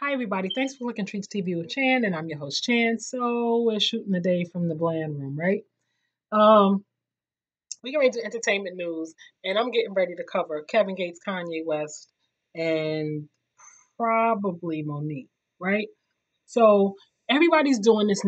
Hi, everybody. Thanks for looking Treats TV with Chan, and I'm your host, Chan. So we're shooting the day from the bland room, right? Um, we get ready to entertainment news, and I'm getting ready to cover Kevin Gates, Kanye West, and probably Monique, right? So everybody's doing this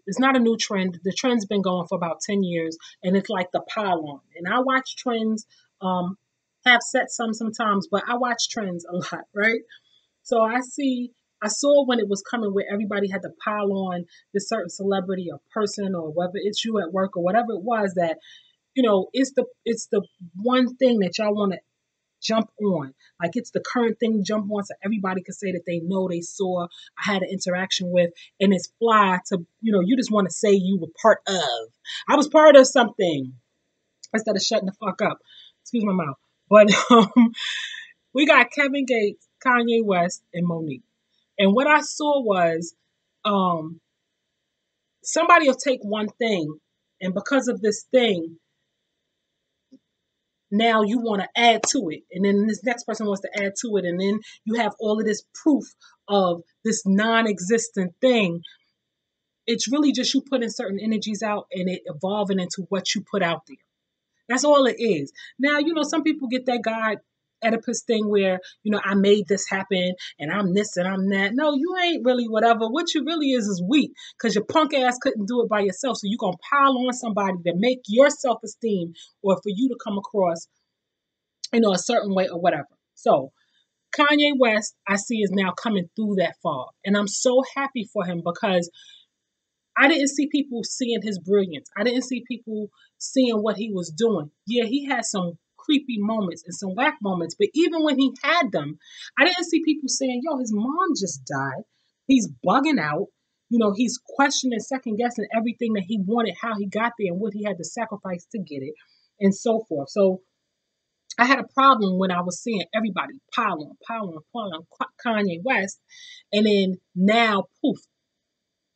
it's not a new trend. The trend's been going for about 10 years, and it's like the pile on. And I watch trends, have set sometimes, but I watch trends a lot, right? So I saw when it was coming where everybody had to pile on this certain celebrity or person, or whether it's you at work or whatever it was that, it's the one thing that y'all want to jump on. Like it's the current thing to jump on so everybody can say that they know, they saw, I had an interaction with, and it's fly to, you just want to say you were part of. I was part of something instead of shutting the fuck up. Excuse my mouth. But we got Kevin Gates, Kanye West, and Monique. And what I saw was um, somebody will take one thing, and because of this thing, now you want to add to it. And then this next person wants to add to it. And then you have all of this proof of this non existent thing. It's really just you putting certain energies out and it evolving into what you put out there. That's all it is. Now, some people get that God Oedipus thing where, I made this happen and I'm this and I'm that. No, you ain't really whatever. What you really is weak because your punk ass couldn't do it by yourself. So you're going to pile on somebody to make your self-esteem or for you to come across, a certain way or whatever. So Kanye West, I see, is now coming through that fall. And I'm so happy for him because I didn't see people seeing his brilliance. I didn't see people seeing what he was doing. Yeah, he had some creepy moments and some whack moments, but even when he had them, I didn't see people saying, yo, his mom just died. He's bugging out. He's questioning, second guessing everything that he wanted, how he got there, and what he had to sacrifice to get it, and so forth. So I had a problem when I was seeing everybody pile on Kanye West. And then now, poof,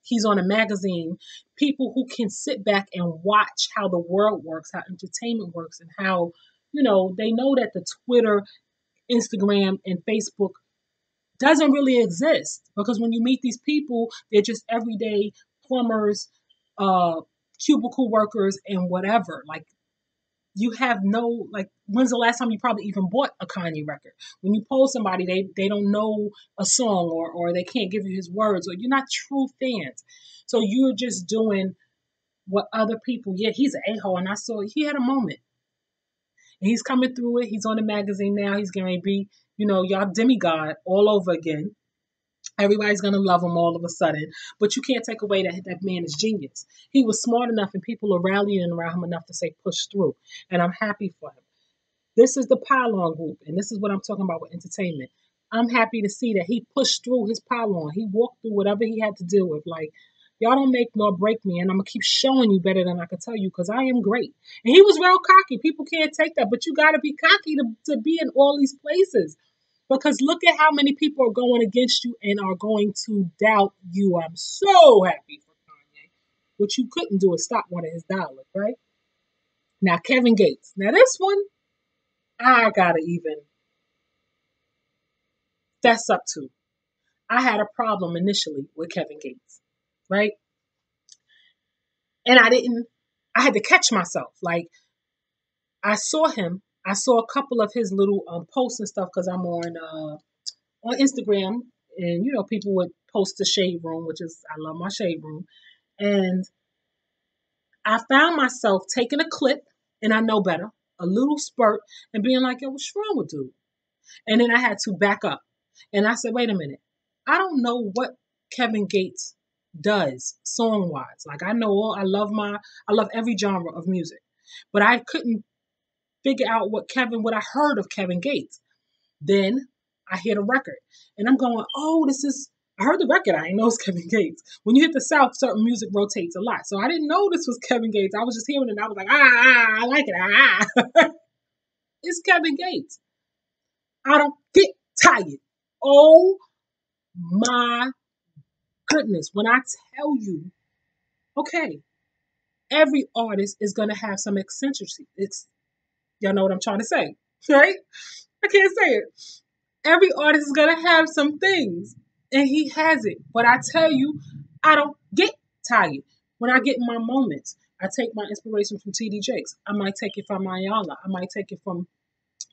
he's on a magazine. People who can sit back and watch how the world works, how entertainment works, and how, they know that the Twitter, Instagram, and Facebook doesn't really exist. Because when you meet these people, they're just everyday plumbers, cubicle workers, and whatever. Like, you have no, like, when's the last time you probably even bought a Kanye record? When you poll somebody, they don't know a song, or they can't give you his words, or you're not true fans. So you're just doing what other people, yeah, he's an a-hole. And I saw he had a moment. And he's coming through it. He's on the magazine now. He's going to be, y'all demigod all over again. Everybody's going to love him all of a sudden. But you can't take away that man is genius. He was smart enough and people are rallying around him enough to say push through. And I'm happy for him. This is the pylon group. And this is what I'm talking about with entertainment. I'm happy to see that he pushed through his pylon. He walked through whatever he had to deal with. Like, y'all don't make nor break me. And I'm going to keep showing you better than I can tell you because I am great. And he was real cocky. People can't take that. But you got to be cocky to be in all these places. Because look at how many people are going against you and are going to doubt you. I'm so happy for Kanye. What you couldn't do is stop one of his dollars, right? Now, Kevin Gates. Now, this one, I got to even fess up to. I had a problem initially with Kevin Gates, right? And I had to catch myself. Like, I saw a couple of his little posts and stuff because I'm on Instagram, and people would post the shade room, which is, I love my shade room, and I found myself taking a clip, and I know better, a little spurt, and being like, yo, what's wrong with dude? And then I had to back up, and I said, wait a minute, I don't know what Kevin Gates does song wise. Like, I love every genre of music, but I couldn't figure out what I heard of Kevin Gates. Then I hear the record and I'm going, oh, I heard the record. I didn't know it's Kevin Gates. When you hit the South, certain music rotates a lot. So I didn't know this was Kevin Gates. I was just hearing it and I was like, I like it. It's Kevin Gates. I don't get tired. Oh my goodness. When I tell you, okay, every artist is going to have some eccentricity. Y'all know what I'm trying to say, right? I can't say it. Every artist is going to have some things. And he has it. But I tell you, I don't get tired. When I get my moments, I take my inspiration from TD Jakes. I might take it from Ayala. I might take it from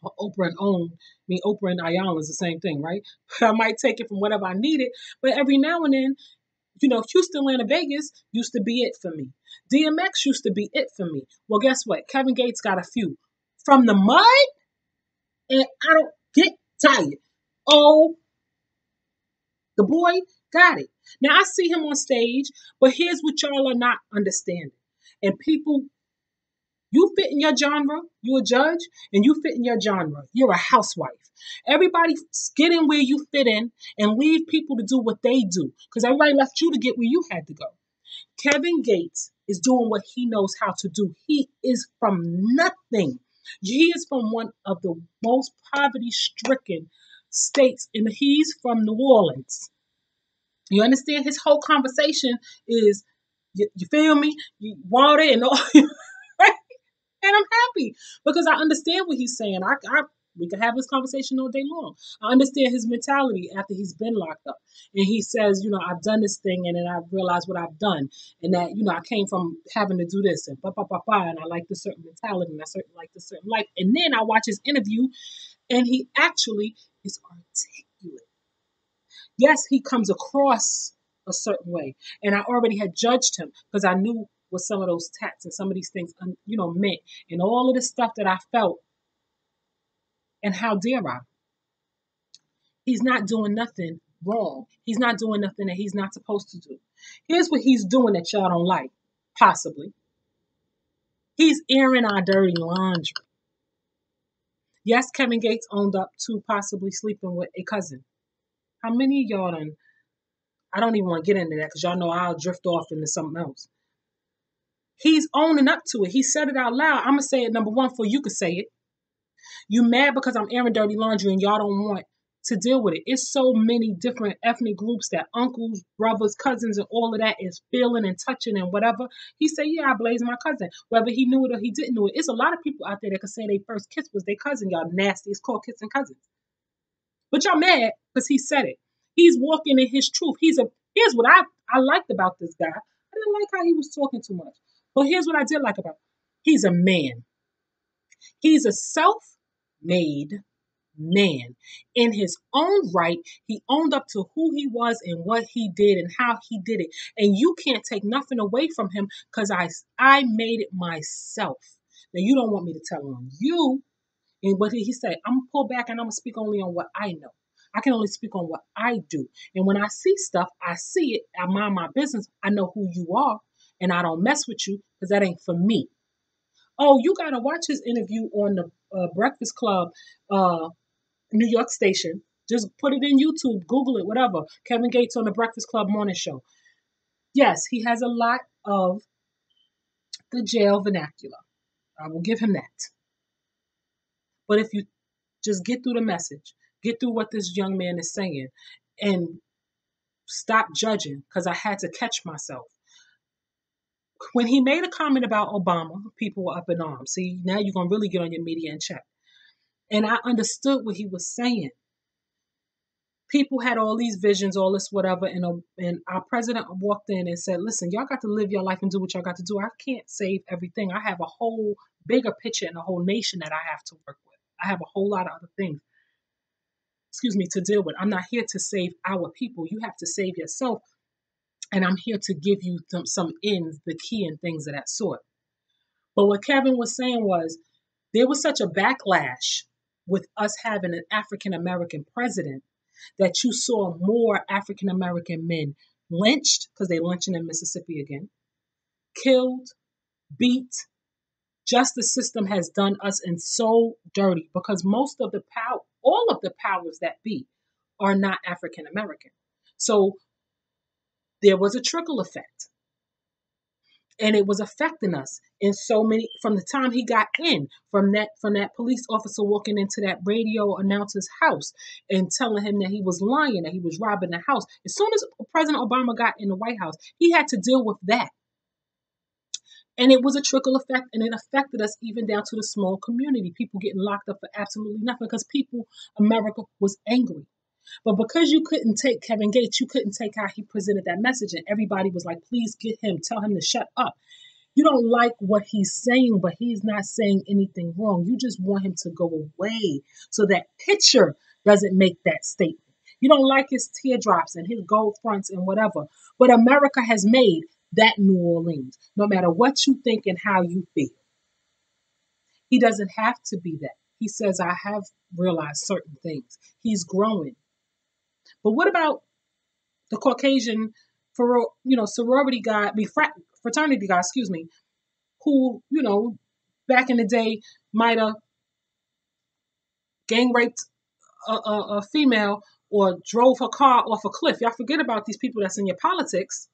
Oprah and Own. I mean, Oprah and Ayala is the same thing, right? But I might take it from whatever I need it. But every now and then, Houston, Atlanta, Vegas used to be it for me. DMX used to be it for me. Well, guess what? Kevin Gates got a few. From the mud, and I don't get tired. Oh, the boy got it. Now I see him on stage, but here's what y'all are not understanding. And people, you fit in your genre, you a judge, and you fit in your genre. You're a housewife. Everybody get in where you fit in and leave people to do what they do. Because everybody left you to get where you had to go. Kevin Gates is doing what he knows how to do. He is from nothing. He is from one of the most poverty-stricken states, and he's from New Orleans. You understand? His whole conversation is, you feel me? Water and all. And I'm happy because I understand what he's saying. We could have this conversation all day long. I understand his mentality after he's been locked up. And he says, I've done this thing and then I've realized what I've done. And that, I came from having to do this and and I like this certain mentality and I like this certain life. And then I watch his interview and he actually is articulate. Yes, he comes across a certain way. And I already had judged him because I knew what some of those tats and some of these things, meant. And all of the stuff that I felt. And how dare I? He's not doing nothing wrong. He's not doing nothing that he's not supposed to do. Here's what he's doing that y'all don't like, possibly. He's airing our dirty laundry. Yes, Kevin Gates owned up to possibly sleeping with a cousin. How many of y'all done? I don't even want to get into that because y'all know I'll drift off into something else. He's owning up to it. He said it out loud. I'm going to say it number one before you could say it. You mad because I'm airing dirty laundry and y'all don't want to deal with it. It's so many different ethnic groups that uncles, brothers, cousins, and all of that is feeling and touching and whatever. He said, yeah, I blaze my cousin. Whether he knew it or he didn't know it. It's a lot of people out there that could say their first kiss was their cousin. Y'all nasty. It's called kissing cousins. But y'all mad because he said it. He's walking in his truth. Here's what I liked about this guy. I didn't like how he was talking too much. But here's what I did like about him. He's a man. He's a self-made man. In his own right, he owned up to who he was and what he did and how he did it. And you can't take nothing away from him because I made it myself. Now, you don't want me to tell on you. And what he said, I'm going to pull back and I'm going to speak only on what I know. I can only speak on what I do. And when I see stuff, I see it. I mind my business. I know who you are. And I don't mess with you because that ain't for me. Oh, you got to watch his interview on the Breakfast Club New York station. Just put it in YouTube, Google it, whatever. Kevin Gates on the Breakfast Club morning show. Yes, he has a lot of the jail vernacular. I will give him that. But if you just get through the message, get through what this young man is saying, and stop judging, because I had to catch myself. When he made a comment about Obama, people were up in arms. See, now you're going to really get on your media and check. And I understood what he was saying. People had all these visions, all this whatever, and our president walked in and said, listen, y'all got to live your life and do what y'all got to do. I can't save everything. I have a whole bigger picture and a whole nation that I have to work with. I have a whole lot of other things, to deal with. I'm not here to save our people. You have to save yourself. And I'm here to give you some ends, the key and things of that sort. But what Kevin was saying was, there was such a backlash with us having an African-American president that you saw more African-American men lynched, because they're lynching in Mississippi again, killed, beat. Justice system has done us in so dirty because most of the power, all of the powers that be, are not African-American. So there was a trickle effect. And it was affecting us in so many, from the time he got in, from that police officer walking into that radio announcer's house and telling him that he was lying, that he was robbing the house. As soon as President Obama got in the White House, he had to deal with that. And it was a trickle effect, and it affected us even down to the small community. People getting locked up for absolutely nothing because America was angry. But because you couldn't take Kevin Gates, you couldn't take how he presented that message. And everybody was like, please get him, tell him to shut up. You don't like what he's saying, but he's not saying anything wrong. You just want him to go away so that picture doesn't make that statement. You don't like his teardrops and his gold fronts and whatever. But America has made that New Orleans, no matter what you think and how you feel. He doesn't have to be that. He says, I have realized certain things. He's growing. But what about the Caucasian, sorority guy, fraternity guy, who, back in the day might have gang raped a female or drove her car off a cliff. Y'all forget about these people that's in your politics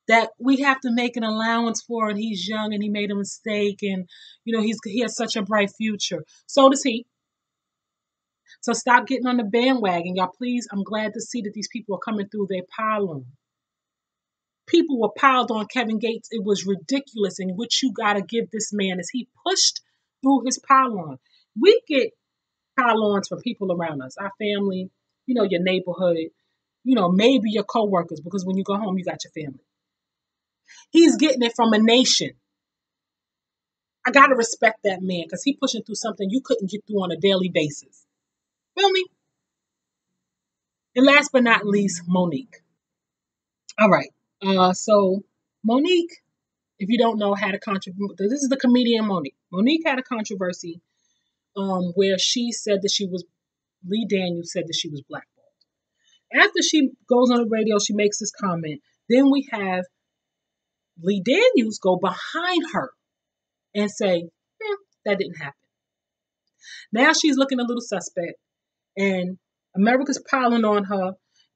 that we have to make an allowance for, and he's young and he made a mistake, and he has such a bright future. So does he. So stop getting on the bandwagon, y'all. Please, I'm glad to see that these people are coming through their pile-on. People were piled on Kevin Gates. It was ridiculous. And what you got to give this man is he pushed through his pile-on. We get pile-ons from people around us, our family, your neighborhood, maybe your co-workers, because when you go home, you got your family. He's getting it from a nation. I got to respect that man because he's pushing through something you couldn't get through on a daily basis. Feel me? And last but not least, Monique. All right. So Monique, if you don't know, had a controversy. This is the comedian Monique. Monique had a controversy where she said that Lee Daniels said that she was blackballed. After she goes on the radio, she makes this comment. Then we have Lee Daniels go behind her and say, that didn't happen. Now she's looking a little suspect, and America's piling on her.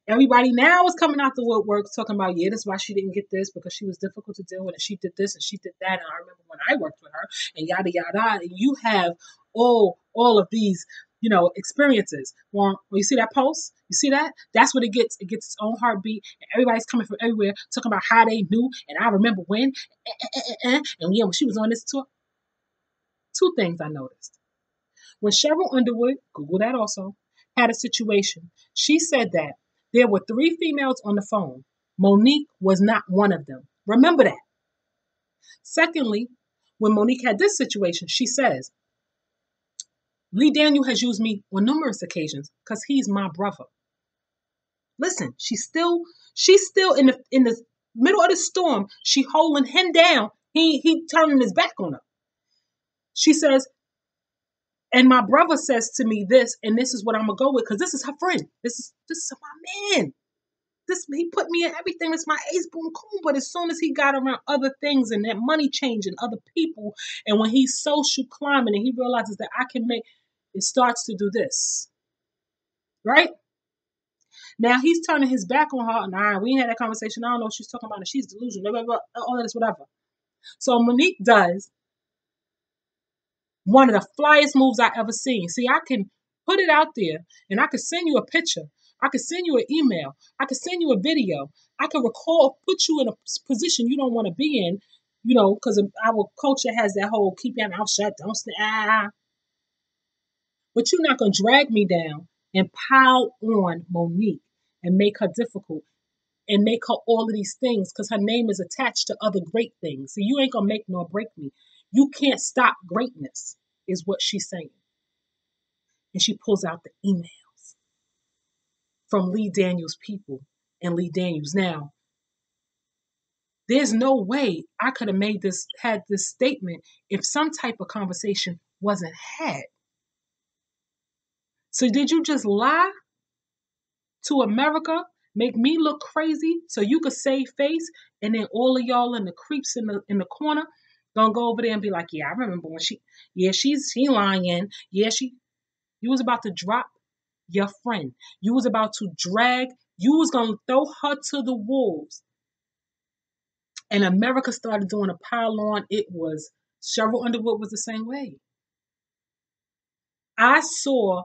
Everybody now is coming out the woodwork talking about, that's why she didn't get this, because she was difficult to deal with, and she did this and she did that. And I remember when I worked with her, and yada yada. And you have all of these, experiences. Well, you see that post? You see that? That's what it gets. It gets its own heartbeat, and everybody's coming from everywhere talking about how they knew. And I remember when, and when she was on this tour. Two things I noticed. When Cheryl Underwood, Google that also, had a situation, she said that there were 3 females on the phone. Monique was not one of them. Remember that. Secondly, when Monique had this situation, she says, Lee Daniel has used me on numerous occasions because he's my brother. Listen, she's still in the middle of the storm. She holding him down. He turning his back on her. She says, and my brother says to me this, and this is what I'm gonna go with, because this is her friend. This is my man. He put me in everything. It's my ace, boom, cool. But as soon as he got around other things and that money change and other people, and when he's social climbing and he realizes that I can make, it starts to do this. Right? Now he's turning his back on her. Nah, we ain't had that conversation. I don't know what she's talking about. And she's delusional, blah, blah, blah, all of this, whatever. So Monique does one of the flyest moves I ever seen. See, I can put it out there and I can send you a picture. I could send you an email. I could send you a video. I could put you in a position you don't want to be in, because our culture has that whole keep your mouth shut, don't snap. But you're not going to drag me down and pile on Monique and make her difficult and make her all of these things because her name is attached to other great things. So you ain't going to make nor break me. You can't stop greatness, is what she's saying. And she pulls out the emails from Lee Daniels' people and Lee Daniels. Now, there's no way I could have had this statement if some type of conversation wasn't had. So did you just lie to America, make me look crazy so you could save face, and then all of y'all in the creeps in the corner gonna go over there and be like, I remember when she lying. You was about to drop your friend. You was about to you was gonna throw her to the wolves. And America started doing a pile on. It was, Cheryl Underwood was the same way. I saw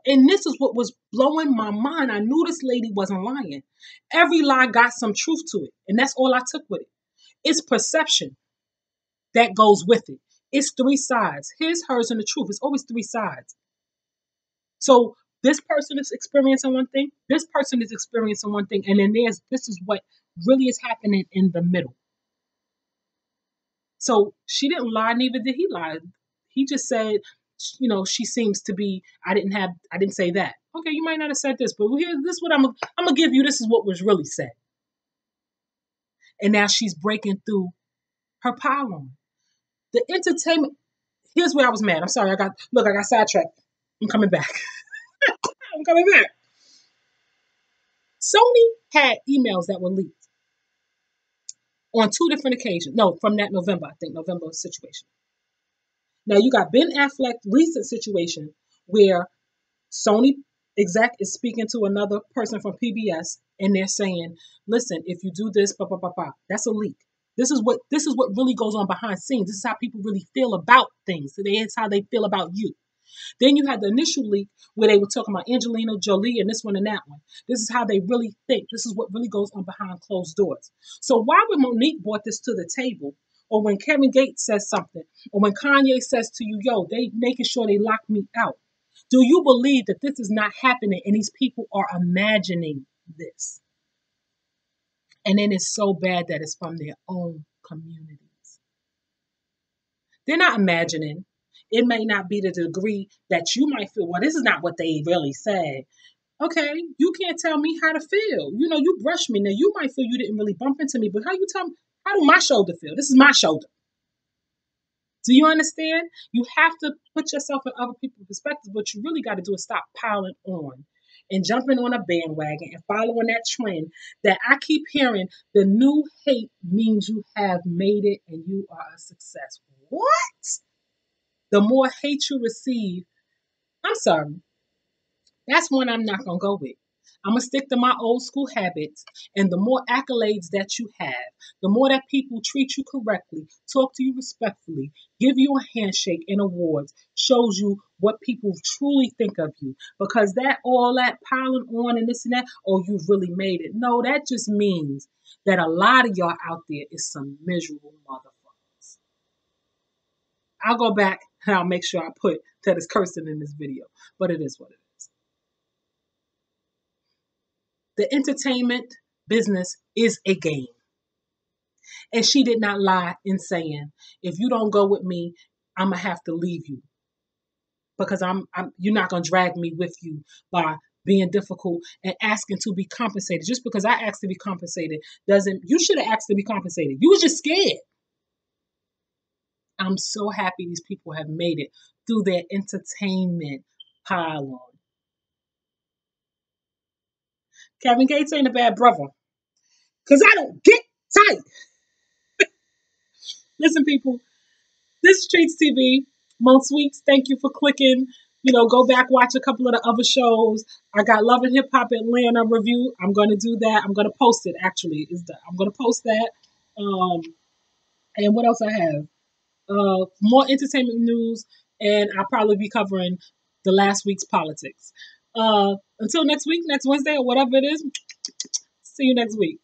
and this is what was blowing my mind. I knew this lady wasn't lying. Every lie got some truth to it. And that's all I took with it. It's perception that goes with it. It's 3 sides. His, hers, and the truth. It's always 3 sides. So This person is experiencing one thing. This person is experiencing one thing. And then this is what really is happening in the middle. So she didn't lie, neither did he lie. He just said, she seems to be, I didn't say that. Okay, you might not have said this, but here, this is what I'm gonna give you. This is what was really said. And now she's breaking through her pylon. The entertainment, here's where I was mad. I'm sorry, I got sidetracked. I'm coming back. I'm coming back. Sony had emails that were leaked on 2 different occasions. No, from that November, I think, November situation. Now you got Ben Affleck's recent situation where Sony exec is speaking to another person from PBS and they're saying, listen, if you do this, blah, blah, blah, blah, that's a leak. This is what really goes on behind scenes. This is how people really feel about things. It's how they feel about you. Then you had the initial leak where they were talking about Angelina Jolie and this one and that one. This is how they really think. This is what really goes on behind closed doors. So why would Monique brought this to the table, or when Kevin Gates says something, or when Kanye says to you, yo, they making sure they lock me out? Do you believe that this is not happening and these people are imagining this? And then it's so bad that it's from their own communities. They're not imagining. It may not be the degree that you might feel, well, this is not what they really said. Okay, you can't tell me how to feel. You brush me. Now, you might feel you didn't really bump into me, but how do my shoulder feel? This is my shoulder. Do you understand? You have to put yourself in other people's perspectives. What you really got to do is stop piling on and jumping on a bandwagon and following that trend that I keep hearing. The new hate means you have made it and you are a success. What? The more hate you receive, I'm sorry, that's one I'm not going to go with. I'm going to stick to my old school habits. And the more accolades that you have, the more that people treat you correctly, talk to you respectfully, give you a handshake and awards, shows you what people truly think of you. Because all that piling on and this and that, oh, you've really made it. No, that just means that a lot of y'all out there is some miserable motherfuckers. I'll go back and I'll make sure I put that is cursing in this video. But it is what it is. The entertainment business is a game. And she did not lie in saying, if you don't go with me, I'm going to have to leave you. Because you're not going to drag me with you by being difficult and asking to be compensated. Just because I asked to be compensated you should have asked to be compensated. You was just scared. I'm so happy these people have made it through their entertainment pylon. Kevin Gates ain't a bad brother. Because I don't get tight. Listen, people, this is Treats TV. Most weeks, thank you for clicking. Go back, watch a couple of the other shows. I got Love and Hip Hop Atlanta review. I'm going to do that. I'm going to post it, actually. I'm going to post that. And what else I have? More entertainment news, and I'll probably be covering the last week's politics. Until next week, next Wednesday, or whatever it is, see you next week.